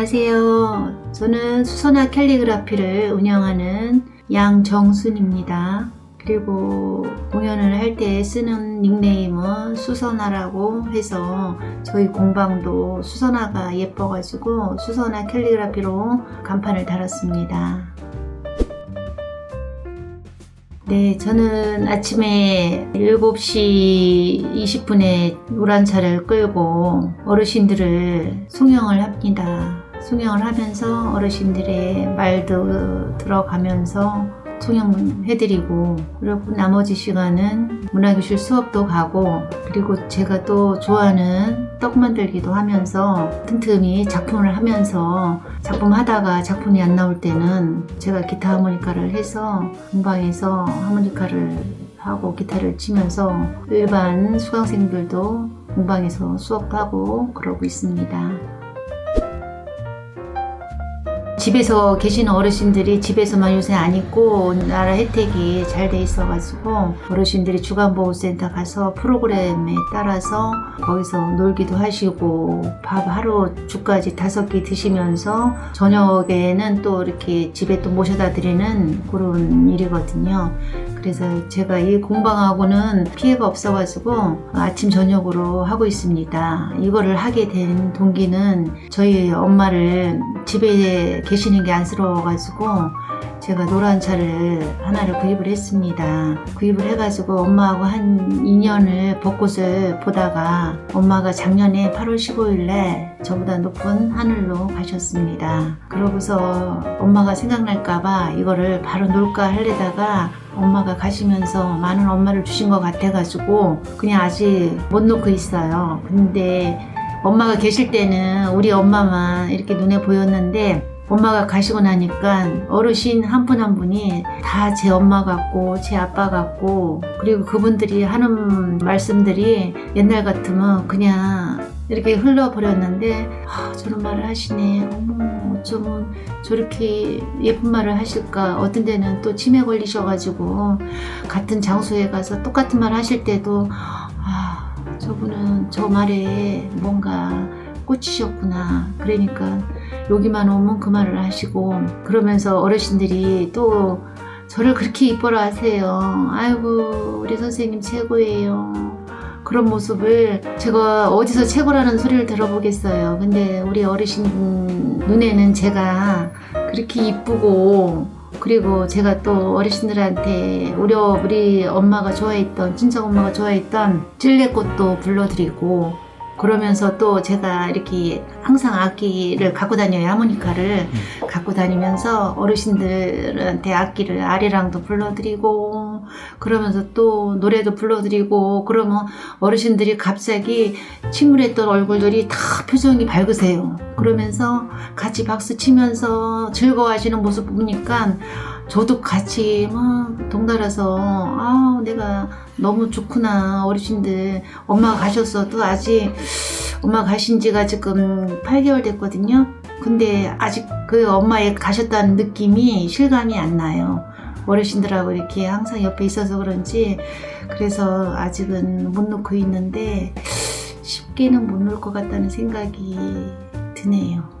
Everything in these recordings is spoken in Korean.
안녕하세요. 저는 수선화 캘리그라피를 운영하는 양정순입니다. 그리고 공연을 할 때 쓰는 닉네임은 수선화라고 해서 저희 공방도 수선화가 예뻐가지고 수선화 캘리그라피로 간판을 달았습니다. 네, 저는 아침에 7시 20분에 노란차를 끌고 어르신들을 송영을 합니다. 송영을 하면서 어르신들의 말도 들어가면서 송영해드리고, 그리고 나머지 시간은 문화교실 수업도 가고, 그리고 제가 또 좋아하는 떡 만들기도 하면서 틈틈이 작품을 하면서 작품 하다가 작품이 안 나올 때는 제가 기타 하모니카를 해서 공방에서 하모니카를 하고 기타를 치면서 일반 수강생들도 공방에서 수업도 하고 그러고 있습니다. 집에서 계시는 어르신들이 집에서만 요새 안 있고 나라 혜택이 잘 돼 있어가지고 어르신들이 주간보호센터 가서 프로그램에 따라서 거기서 놀기도 하시고 밥 하루 죽까지 5끼 드시면서 저녁에는 또 이렇게 집에 또 모셔다 드리는 그런 일이거든요. 그래서 제가 이 공방하고는 피해가 없어가지고 아침 저녁으로 하고 있습니다. 이거를 하게 된 동기는 저희 엄마를 집에 계시는 게 안쓰러워가지고 제가 노란 차를 하나를 구입을 했습니다. 구입을 해가지고 엄마하고 한 2년을 벚꽃을 보다가 엄마가 작년에 8월 15일에 저보다 높은 하늘로 가셨습니다. 그러고서 엄마가 생각날까봐 이거를 바로 놓을까 하려다가 엄마가 가시면서 많은 엄마를 주신 것 같아가지고 그냥 아직 못 놓고 있어요. 근데 엄마가 계실 때는 우리 엄마만 이렇게 눈에 보였는데 엄마가 가시고 나니까 어르신 한 분 한 분이 다 제 엄마 같고 제 아빠 같고, 그리고 그분들이 하는 말씀들이 옛날 같으면 그냥 이렇게 흘러버렸는데 저런 말을 하시네, 어머 어쩌면 저렇게 예쁜 말을 하실까. 어떤 데는 또 치매 걸리셔가지고 같은 장소에 가서 똑같은 말 하실 때도 저분은 저 말에 뭔가 꽂히셨구나. 그러니까 여기만 오면 그 말을 하시고, 그러면서 어르신들이 또 저를 그렇게 이뻐라 하세요. 아이고 우리 선생님 최고예요. 그런 모습을 제가 어디서 최고라는 소리를 들어보겠어요. 근데 우리 어르신 눈에는 제가 그렇게 이쁘고, 그리고 제가 또 어르신들한테 우리 엄마가 좋아했던, 친정 엄마가 좋아했던 찔레꽃도 불러드리고, 그러면서 또 제가 이렇게 항상 악기를 갖고 다녀요. 하모니카를 갖고 다니면서 어르신들한테 악기를 아리랑도 불러드리고, 그러면서 또 노래도 불러드리고, 그러면 어르신들이 갑자기 침울했던 얼굴들이 다 표정이 밝으세요. 그러면서 같이 박수 치면서 즐거워하시는 모습 보니까 저도 같이 막 동달아서 내가 너무 좋구나. 어르신들 엄마가 가셨어도 아직 엄마 가신 지가 지금 8개월 됐거든요. 근데 아직 그 엄마에 가셨다는 느낌이 실감이 안 나요. 어르신들하고 이렇게 항상 옆에 있어서 그런지. 그래서 아직은 못 놓고 있는데 쉽게는 못 놓을 것 같다는 생각이 드네요.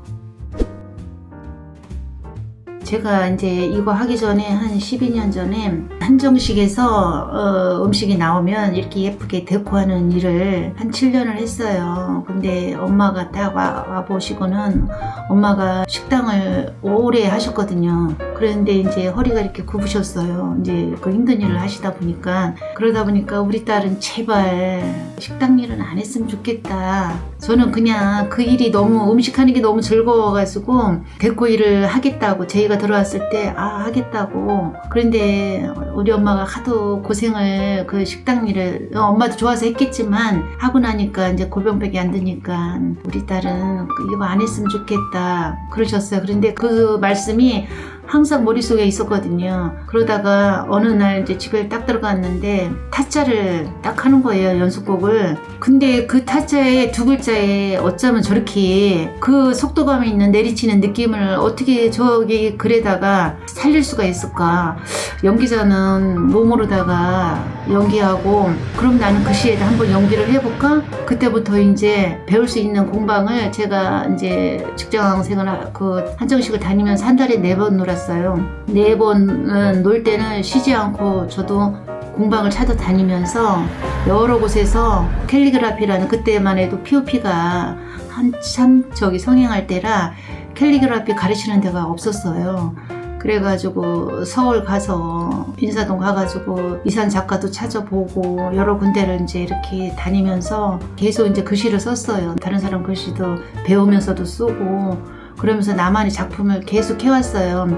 제가 이제 이거 하기 전에 한 12년 전에 한정식에서 음식이 나오면 이렇게 예쁘게 데코하는 일을 한 7년을 했어요. 근데 엄마가 딱 와보시고는 엄마가 식당을 오래 하셨거든요. 그런데 이제 허리가 이렇게 굽으셨어요. 이제 그 힘든 일을 하시다 보니까. 그러다 보니까 우리 딸은 제발 식당 일은 안 했으면 좋겠다. 저는 그냥 그 일이 너무, 음식하는 게 너무 즐거워가지고 데코 일을 하겠다고, 저희가 들어왔을 때 하겠다고. 그런데 우리 엄마가 하도 고생을 그 식당 일을 엄마도 좋아서 했겠지만 하고 나니까 이제 골병백이 안 드니까 우리 딸은 이거 안 했으면 좋겠다 그러셨어요. 그런데 그 말씀이 항상 머릿속에 있었거든요. 그러다가 어느 날 이제 집에 딱 들어갔는데 타짜를 딱 하는 거예요, 연습곡을. 근데 그 타짜의 두 글자 글자에 어쩌면 저렇게 그 속도감 있는 내리치는 느낌을 어떻게 저기 글에다가 살릴 수가 있을까. 연기자는 몸으로다가 연기하고 그럼 나는 그 시에다 한번 연기를 해볼까. 그때부터 이제 배울 수 있는 공방을 제가 이제 직장생활 그 한정식을 다니면서 한 달에 4번 놀았어요. 4번은 놀 때는 쉬지 않고 저도 공방을 찾아다니면서 여러 곳에서 캘리그라피라는, 그때만 해도 POP가 한참 저기 성행할 때라 캘리그라피 가르치는 데가 없었어요. 그래가지고 서울 가서 인사동 가가지고 이산 작가도 찾아보고 여러 군데를 이제 이렇게 다니면서 계속 이제 글씨를 썼어요. 다른 사람 글씨도 배우면서도 쓰고 그러면서 나만의 작품을 계속 해왔어요.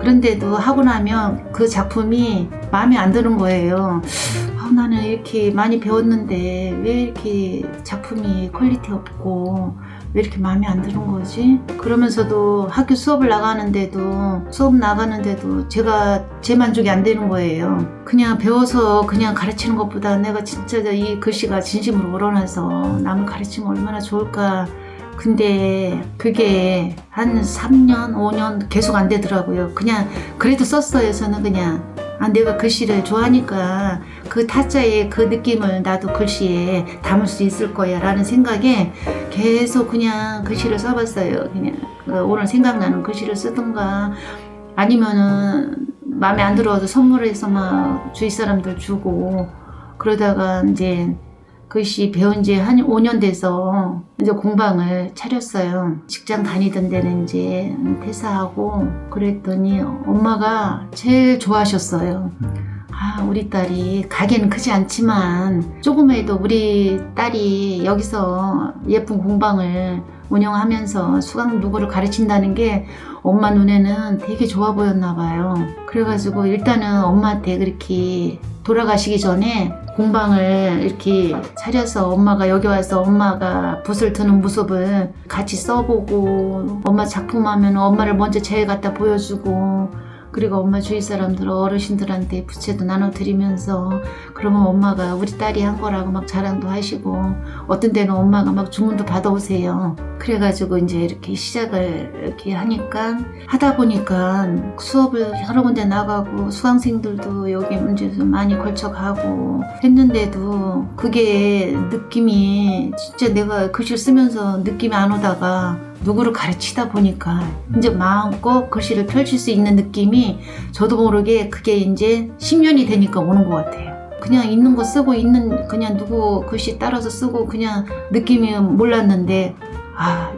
그런데도 하고 나면 그 작품이 마음에 안 드는 거예요. 나는 이렇게 많이 배웠는데 왜 이렇게 작품이 퀄리티 없고 왜 이렇게 마음에 안 드는 거지? 그러면서도 학교 수업을 나가는데도 제가 제 만족이 안 되는 거예요. 그냥 배워서 그냥 가르치는 것보다 내가 진짜 이 글씨가 진심으로 우러나서 남을 가르치면 얼마나 좋을까. 근데 그게 한 3년, 5년 계속 안 되더라고요. 그냥 그래도 썼어요. 저는 그냥 내가 글씨를 좋아하니까 그 타자의 그 느낌을 나도 글씨에 담을 수 있을 거야 라는 생각에 계속 그냥 글씨를 써봤어요. 그냥 오늘 생각나는 글씨를 쓰든가 아니면은 마음에 안 들어도 선물해서 막 주위 사람들 주고 그러다가 이제 글씨 배운 지 한 5년 돼서 이제 공방을 차렸어요. 직장 다니던 데는 이제 퇴사하고 그랬더니 엄마가 제일 좋아하셨어요. 우리 딸이 가게는 크지 않지만 조금해도 우리 딸이 여기서 예쁜 공방을 운영하면서 수강 누구를 가르친다는 게 엄마 눈에는 되게 좋아 보였나 봐요. 그래가지고 일단은 엄마한테 그렇게 돌아가시기 전에 공방을 이렇게 차려서 엄마가 여기 와서 엄마가 붓을 드는 모습을 같이 써보고 엄마 작품하면 엄마를 먼저 제일 갖다 보여주고 그리고 엄마 주위 사람들 어르신들한테 부채도 나눠드리면서 그러면 엄마가 우리 딸이 한 거라고 막 자랑도 하시고 어떤 때는 엄마가 막 주문도 받아오세요. 그래가지고 이제 이렇게 시작을 이렇게 하다 보니까 수업을 여러 군데 나가고 수강생들도 여기 문제도 많이 걸쳐가고 했는데도 그게 느낌이 진짜 내가 글씨를 쓰면서 느낌이 안 오다가 누구를 가르치다 보니까 이제 마음껏 글씨를 펼칠 수 있는 느낌이 저도 모르게 그게 이제 10년이 되니까 오는 것 같아요. 그냥 있는 거 쓰고 그냥 누구 글씨 따라서 쓰고 그냥 느낌이 몰랐는데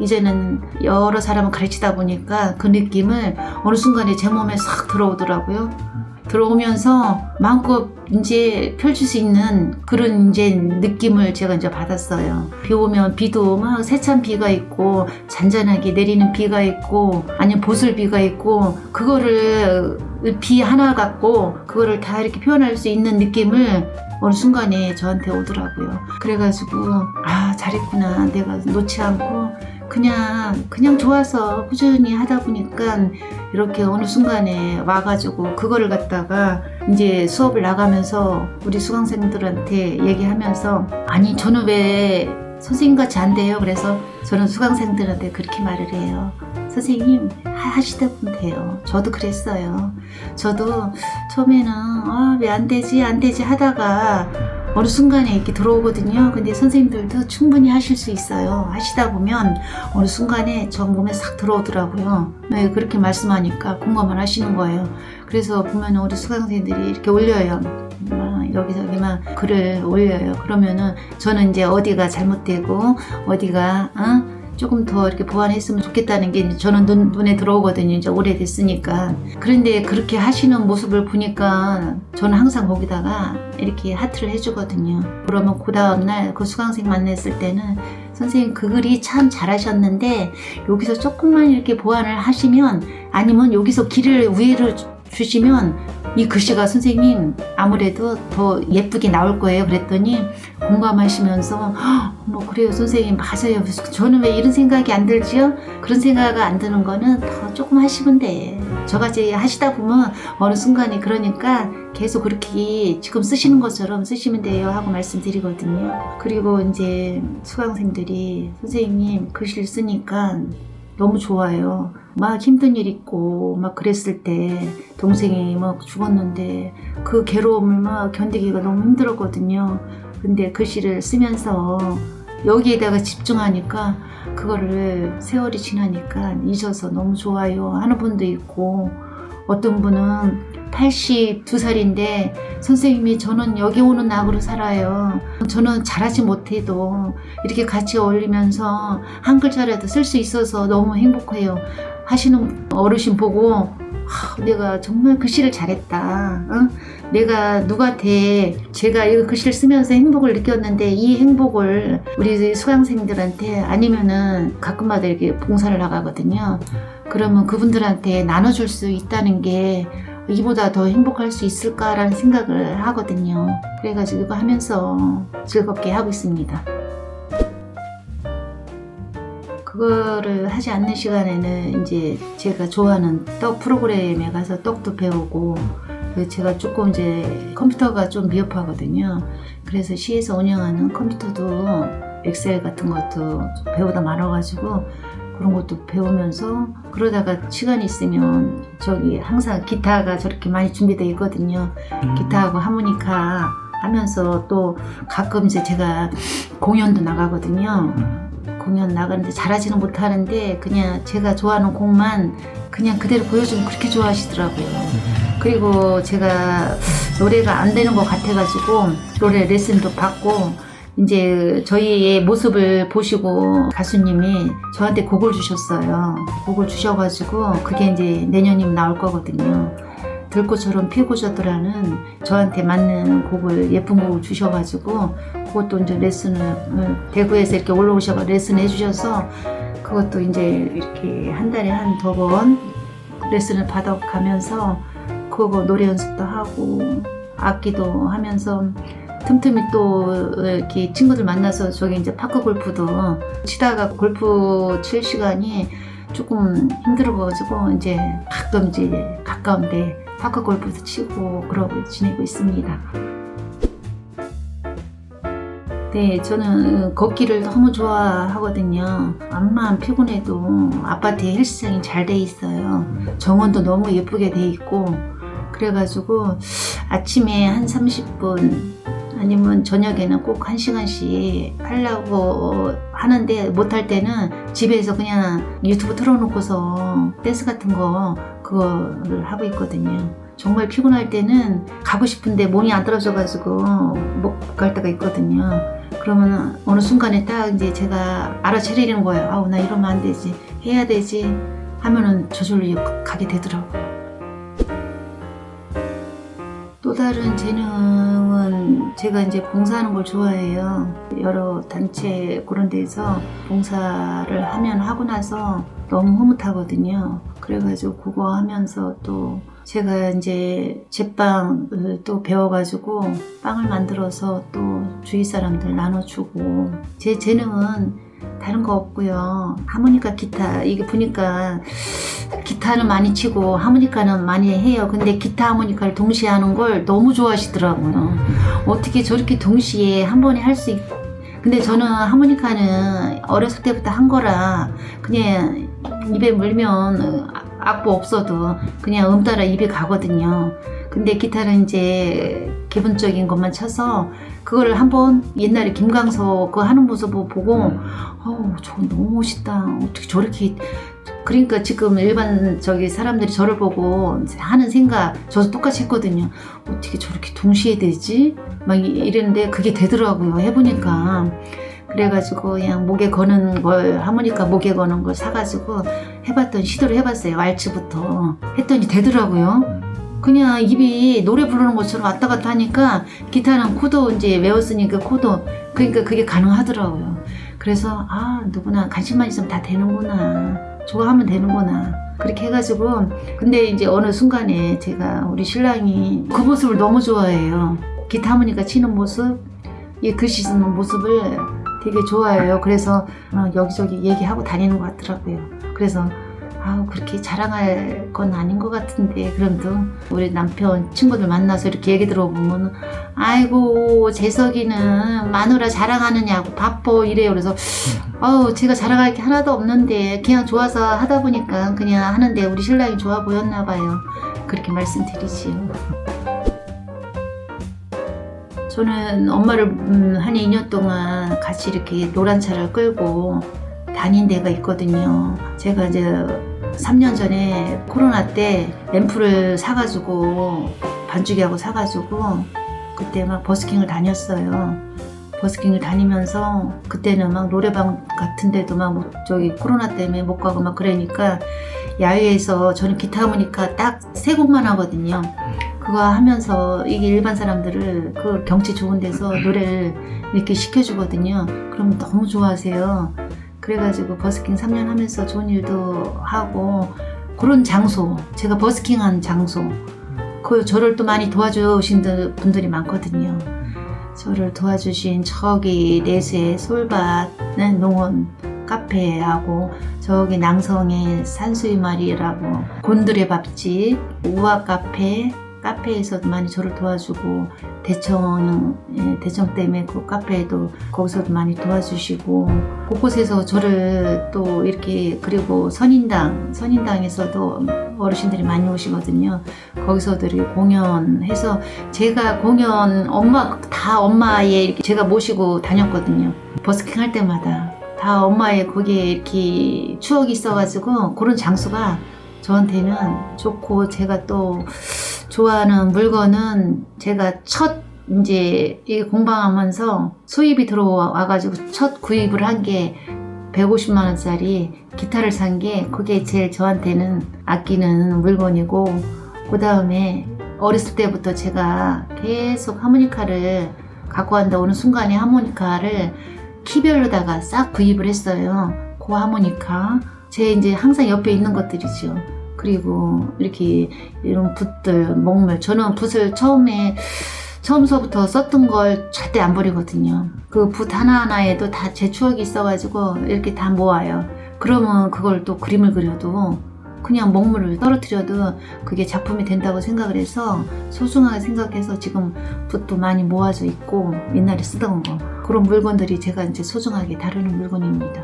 이제는 여러 사람을 가르치다 보니까 그 느낌을 어느 순간에 제 몸에 싹 들어오더라고요. 들어오면서 마음껏 이제 펼칠 수 있는 그런 이제 느낌을 제가 이제 받았어요. 비 오면 비도 막 세찬 비가 있고 잔잔하게 내리는 비가 있고 아니면 보슬비가 있고 그거를 비 하나 갖고 그거를 다 이렇게 표현할 수 있는 느낌을 어느 순간에 저한테 오더라고요. 그래가지고 잘했구나. 내가 놓지 않고 그냥 좋아서 꾸준히 하다 보니까 이렇게 어느 순간에 와가지고 그거를 갖다가 이제 수업을 나가면서 우리 수강생들한테 얘기하면서 저는 왜 선생님같이 안 돼요? 그래서 저는 수강생들한테 그렇게 말을 해요. 선생님 하시다 보면 돼요. 저도 그랬어요. 저도 처음에는 왜 안 되지 하다가 어느 순간에 이렇게 들어오거든요. 근데 선생님들도 충분히 하실 수 있어요. 하시다 보면 어느 순간에 저 몸에 싹 들어오더라고요. 네, 그렇게 말씀하니까 공감을 하시는 거예요. 그래서 보면 우리 수강생들이 이렇게 올려요. 여기저기만 글을 올려요. 그러면은 저는 이제 어디가 잘못되고 어디가 조금 더 이렇게 보완했으면 좋겠다는 게 저는 눈에 들어오거든요. 이제 오래됐으니까. 그런데 그렇게 하시는 모습을 보니까 저는 항상 거기다가 이렇게 하트를 해주거든요. 그러면 그 다음날 그 수강생 만났을 때는 선생님 그 글이 참 잘하셨는데 여기서 조금만 이렇게 보완을 하시면 아니면 여기서 길을 위로 주시면 이 글씨가 선생님 아무래도 더 예쁘게 나올 거예요. 그랬더니 공감하시면서 뭐 그래요 선생님 맞아요. 저는 왜 이런 생각이 안 들지요? 그런 생각 안 드는 거는 더 조금 하시면 돼. 저같이 하시다 보면 어느 순간에 그러니까 계속 그렇게 지금 쓰시는 것처럼 쓰시면 돼요 하고 말씀드리거든요. 그리고 이제 수강생들이 선생님 글씨를 쓰니까 너무 좋아요. 막 힘든 일 있고 막 그랬을 때 동생이 막 죽었는데 그 괴로움을 막 견디기가 너무 힘들었거든요. 근데 글씨를 쓰면서 여기에다가 집중하니까 그거를 세월이 지나니까 잊어서 너무 좋아요 하는 분도 있고, 어떤 분은 82살인데 선생님이 저는 여기 오는 낙으로 살아요. 저는 잘하지 못해도 이렇게 같이 어울리면서 한 글자라도 쓸 수 있어서 너무 행복해요 하시는 어르신 보고 내가 정말 글씨를 잘했다. 내가 누구한테 제가 이 글씨를 쓰면서 행복을 느꼈는데 이 행복을 우리 수강생들한테 아니면은 가끔마다 이렇게 봉사를 나가거든요. 그러면 그분들한테 나눠줄 수 있다는 게 이보다 더 행복할 수 있을까라는 생각을 하거든요. 그래가지고 이거 하면서 즐겁게 하고 있습니다. 그거를 하지 않는 시간에는 이제 제가 좋아하는 떡 프로그램에 가서 떡도 배우고, 제가 조금 이제 컴퓨터가 좀 미흡하거든요. 그래서 시에서 운영하는 컴퓨터도 엑셀 같은 것도 배우다 말아가지고 그런 것도 배우면서, 그러다가 시간이 있으면 저기 항상 기타가 저렇게 많이 준비되어 있거든요. 기타하고 하모니카 하면서 또 가끔 이제 제가 공연도 나가거든요. 공연 나가는데 잘하지는 못하는데 그냥 제가 좋아하는 곡만 그냥 그대로 보여주면 그렇게 좋아하시더라고요. 그리고 제가 노래가 안 되는 것 같아가지고 노래 레슨도 받고, 이제 저희의 모습을 보시고 가수님이 저한테 곡을 주셨어요. 곡을 주셔가지고 그게 이제 내년이면 나올 거거든요. 들꽃처럼 피고져더라는 저한테 맞는 곡을, 예쁜 곡을 주셔가지고 그것도 이제 레슨을 대구에서 이렇게 올라오셔서 레슨 해주셔서 그것도 이제 이렇게 한 달에 한 2번 레슨을 받아가면서 그거 노래 연습도 하고 악기도 하면서 틈틈이 또 이렇게 친구들 만나서 저기 이제 파크 골프도 치다가 골프 칠 시간이 조금 힘들어가지고 이제 가끔 이제 가까운데 파크 골프도 치고 그러고 지내고 있습니다. 네, 저는 걷기를 너무 좋아하거든요. 암만 피곤해도 아파트에 헬스장이 잘 돼 있어요. 정원도 너무 예쁘게 돼 있고, 그래가지고 아침에 한 30분 아니면 저녁에는 꼭 1시간씩 하려고 하는데 못할 때는 집에서 그냥 유튜브 틀어놓고서 댄스 같은 거 그거를 하고 있거든요. 정말 피곤할 때는 가고 싶은데 몸이 안 떨어져가지고 못 갈 때가 있거든요. 그러면 어느 순간에 딱 이제 제가 알아차리는 거예요. 아우 나 이러면 안 되지, 해야 되지 하면은 저절로 가게 되더라고요. 또 다른 재능은 제가 이제 봉사하는 걸 좋아해요. 여러 단체 그런 데서 봉사를 하고 나서 너무 흐뭇하거든요. 그래가지고 그거 하면서 또 제가 이제 제빵을 또 배워가지고 빵을 만들어서 또 주위 사람들 나눠주고, 제 재능은 다른 거 없고요. 하모니카, 기타, 이게 보니까 기타는 많이 치고 하모니카는 많이 해요. 근데 기타 하모니카를 동시에 하는 걸 너무 좋아하시더라고요. 어떻게 저렇게 동시에 한 번에 할 수 있고. 근데 저는 하모니카는 어렸을 때부터 한 거라 그냥 입에 물면 악보 없어도 그냥 따라 입에 가거든요. 근데 기타는 이제 기본적인 것만 쳐서 그거를 한번 옛날에 김광석 그거 하는 모습을 보고 저거 너무 멋있다. 어떻게 저렇게. 그러니까 지금 일반 저기 사람들이 저를 보고 하는 생각 저도 똑같이 했거든요. 어떻게 저렇게 동시에 되지? 막 이랬는데 그게 되더라고요. 해보니까. 그래가지고 그냥 목에 거는 걸, 하모니카 목에 거는 걸 사가지고 시도를 해봤어요. 왈츠부터 했더니 되더라고요. 그냥 입이 노래 부르는 것처럼 왔다 갔다 하니까, 기타는 코도 이제 외웠으니까 코도, 그러니까 그게 가능하더라고요. 그래서 누구나 관심만 있으면 다 되는구나, 좋아하면 되는구나 그렇게 해가지고 근데 이제 어느 순간에 제가 우리 신랑이 그 모습을 너무 좋아해요. 기타 하모니카 치는 모습, 이 글씨 쓰는 모습을 되게 좋아해요. 그래서 여기저기 얘기하고 다니는 것 같더라고요. 그래서 그렇게 자랑할 건 아닌 것 같은데 그래도 우리 남편 친구들 만나서 이렇게 얘기 들어보면 아이고 재석이는 마누라 자랑하느냐고 바빠 이래요. 그래서 제가 자랑할 게 하나도 없는데 그냥 좋아서 하다 보니까 그냥 하는데 우리 신랑이 좋아 보였나 봐요. 그렇게 말씀드리지요. 저는 엄마를 한 2년 동안 같이 이렇게 노란 차를 끌고 다닌 데가 있거든요. 제가 이제 3년 전에 코로나 때 앰프를 사가지고 반주기하고 사가지고 그때 막 버스킹을 다녔어요. 버스킹을 다니면서 그때는 막 노래방 같은 데도 막 저기 코로나 때문에 못 가고 막 그러니까 야외에서 저는 기타 하모니카 딱 3곡만 하거든요. 그거 하면서 이게 일반 사람들을 그 경치 좋은 데서 노래를 이렇게 시켜주거든요. 그럼 너무 좋아하세요. 그래가지고 버스킹 3년 하면서 좋은 일도 하고 그런 장소, 제가 버스킹한 장소, 저를 또 많이 도와주신 분들이 많거든요. 저를 도와주신 저기 내수의 솔밭 농원 카페하고 저기 낭성의 산수유마리라고 곤드레 밥집, 우아 카페에서도 많이 저를 도와주고 대청 때문에 그 카페에도 거기서도 많이 도와주시고 곳곳에서 저를 또 이렇게 그리고 선인당에서도 어르신들이 많이 오시거든요. 거기서도 이렇게 공연해서 제가 공연 엄마의 이렇게 제가 모시고 다녔거든요. 버스킹 할 때마다 다 엄마의 거기에 이렇게 추억이 있어가지고 그런 장소가 저한테는 좋고 제가 또 좋아하는 물건은 제가 이제 이게 공방하면서 수입이 들어와가지고 첫 구입을 한 게 150만 원짜리 기타를 산 게 그게 제일 저한테는 아끼는 물건이고 그 다음에 어렸을 때부터 제가 계속 하모니카를 갖고 간다 오는 순간에 하모니카를 키별로다가 싹 구입을 했어요. 그 하모니카 제 이제 항상 옆에 있는 것들이죠. 그리고 이렇게 이런 붓들, 목물. 저는 붓을 처음서부터 썼던 걸 절대 안 버리거든요. 그 붓 하나하나에도 다 제 추억이 있어가지고 이렇게 다 모아요. 그러면 그걸 또 그림을 그려도 그냥 먹물을 떨어뜨려도 그게 작품이 된다고 생각을 해서 소중하게 생각해서 지금 붓도 많이 모아져 있고 옛날에 쓰던 거 그런 물건들이 제가 이제 소중하게 다루는 물건입니다.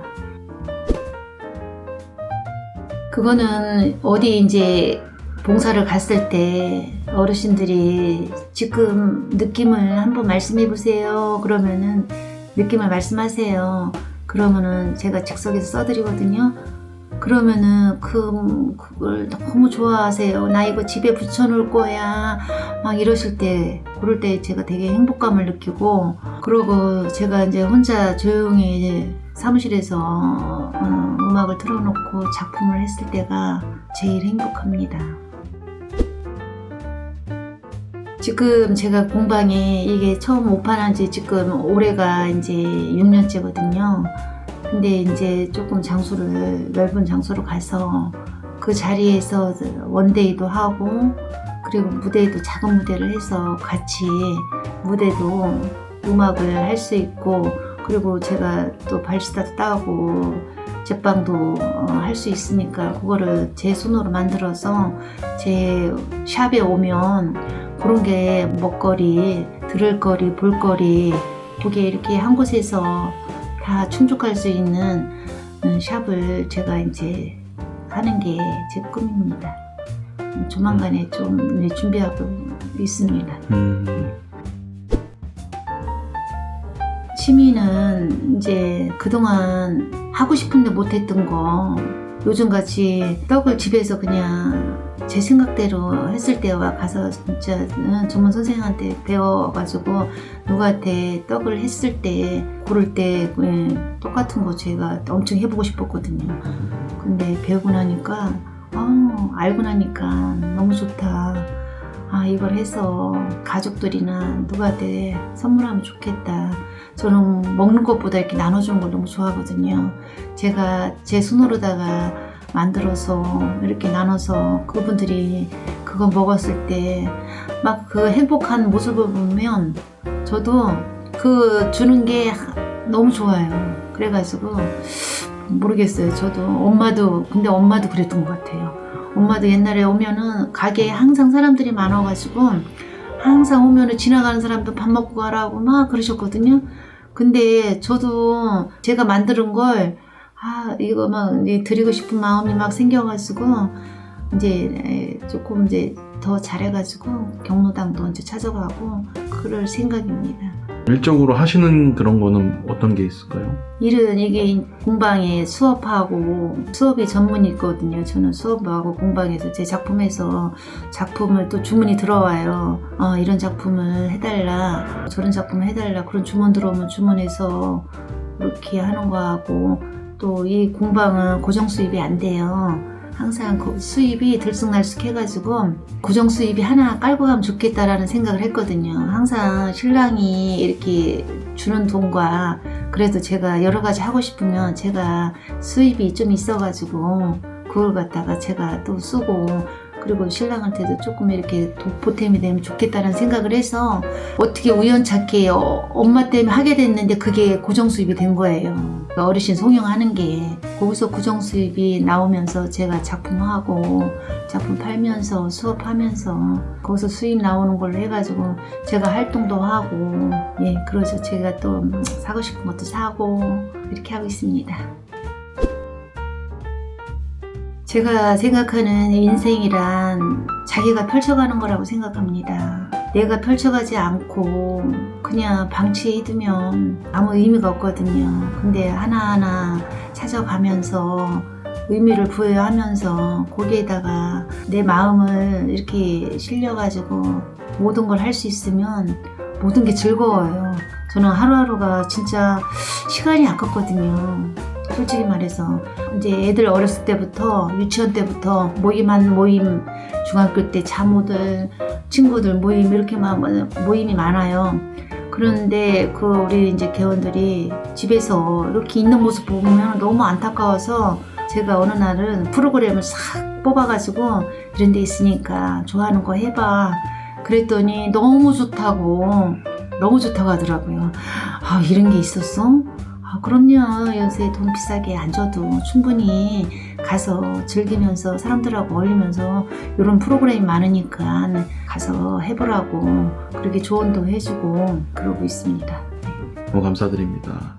그거는 어디 이제 봉사를 갔을 때 어르신들이 지금 느낌을 한번 말씀해 보세요. 그러면은 느낌을 말씀하세요. 그러면은 제가 즉석에서 써드리거든요. 그러면은 그걸 너무 좋아하세요. 나 이거 집에 붙여놓을 거야. 막 이러실 때, 그럴 때 제가 되게 행복감을 느끼고, 그러고 제가 이제 혼자 조용히 사무실에서 음악을 틀어놓고 작품을 했을 때가 제일 행복합니다. 지금 제가 공방에 이게 처음 오픈한 지 지금 올해가 이제 6년째거든요. 근데 이제 조금 넓은 장소로 가서 그 자리에서 원데이도 하고 그리고 무대도 작은 무대를 해서 같이 무대도 음악을 할 수 있고 그리고 제가 또 발시다도 따고 제빵도 할 수 있으니까 그거를 제 손으로 만들어서 제 샵에 오면 그런 게 먹거리, 들을거리, 볼거리 그게 이렇게 한 곳에서 다 충족할 수 있는 샵을 제가 이제 하는 게 제 꿈입니다. 조만간에 좀 준비하고 있습니다. 취미는 이제 그동안 하고 싶은데 못했던 거 요즘같이 떡을 집에서 그냥 제 생각대로 했을 때와 가서 진짜 전문 선생님한테 배워가지고 누구한테 떡을 했을 때 고를 때 똑같은 거 제가 엄청 해보고 싶었거든요. 근데 배우고 나니까 알고 나니까 너무 좋다. 이걸 해서 가족들이나 누구한테 선물하면 좋겠다. 저는 먹는 것보다 이렇게 나눠주는 걸 너무 좋아하거든요. 제가 제 손으로다가 만들어서 이렇게 나눠서 그분들이 그거 먹었을 때 막 그 행복한 모습을 보면 저도 그 주는 게 너무 좋아요. 그래가지고 모르겠어요. 저도 근데 엄마도 그랬던 것 같아요. 엄마도 옛날에 오면은 가게에 항상 사람들이 많아가지고 항상 오면은 지나가는 사람도 밥 먹고 가라고 막 그러셨거든요. 근데 저도 제가 만드는 걸 이거 막 드리고 싶은 마음이 막 생겨가지고 이제 조금 이제 더 잘해가지고 경로당도 이제 찾아가고 그럴 생각입니다. 일적으로 하시는 그런 거는 어떤 게 있을까요? 일은 이게 공방에 수업하고 수업이 전문이 있거든요. 저는 수업하고 공방에서 제 작품에서 작품을 또 주문이 들어와요. 이런 작품을 해달라, 저런 작품을 해달라, 그런 주문 들어오면 주문해서 이렇게 하는 거하고, 또 이 공방은 고정 수입이 안 돼요. 항상 그 수입이 들쑥날쑥 해가지고 고정 수입이 하나 깔고 가면 좋겠다라는 생각을 했거든요. 항상 신랑이 이렇게 주는 돈과 그래도 제가 여러 가지 하고 싶으면 제가 수입이 좀 있어가지고 그걸 갖다가 제가 또 쓰고, 그리고 신랑한테도 조금 이렇게 보탬이 되면 좋겠다는 생각을 해서 어떻게 우연찮게 엄마 때문에 하게 됐는데 그게 고정 수입이 된 거예요. 어르신 송영하는 게 거기서 고정 수입이 나오면서 제가 작품하고 작품 팔면서 수업하면서 거기서 수입 나오는 걸로 해가지고 제가 활동도 하고, 그래서 제가 또 사고 싶은 것도 사고 이렇게 하고 있습니다. 제가 생각하는 인생이란 자기가 펼쳐가는 거라고 생각합니다. 내가 펼쳐가지 않고 그냥 방치해두면 아무 의미가 없거든요. 근데 하나하나 찾아가면서 의미를 부여하면서 거기에다가 내 마음을 이렇게 실려가지고 모든 걸 할 수 있으면 모든 게 즐거워요. 저는 하루하루가 진짜 시간이 아깝거든요. 솔직히 말해서 이제 애들 어렸을 때부터 유치원 때부터 모임 중학교 때 자모들 친구들 모임 이렇게 막 모임이 많아요. 그런데 우리 이제 개원들이 집에서 이렇게 있는 모습 보면 너무 안타까워서 제가 어느 날은 프로그램을 싹 뽑아가지고 이런 데 있으니까 좋아하는 거 해봐 그랬더니 너무 좋다고 하더라고요. 이런 게 있었어? 그럼요. 요새 돈 비싸게 안 줘도 충분히 가서 즐기면서 사람들하고 어울리면서 이런 프로그램이 많으니까 가서 해보라고 그렇게 조언도 해주고 그러고 있습니다. 감사드립니다.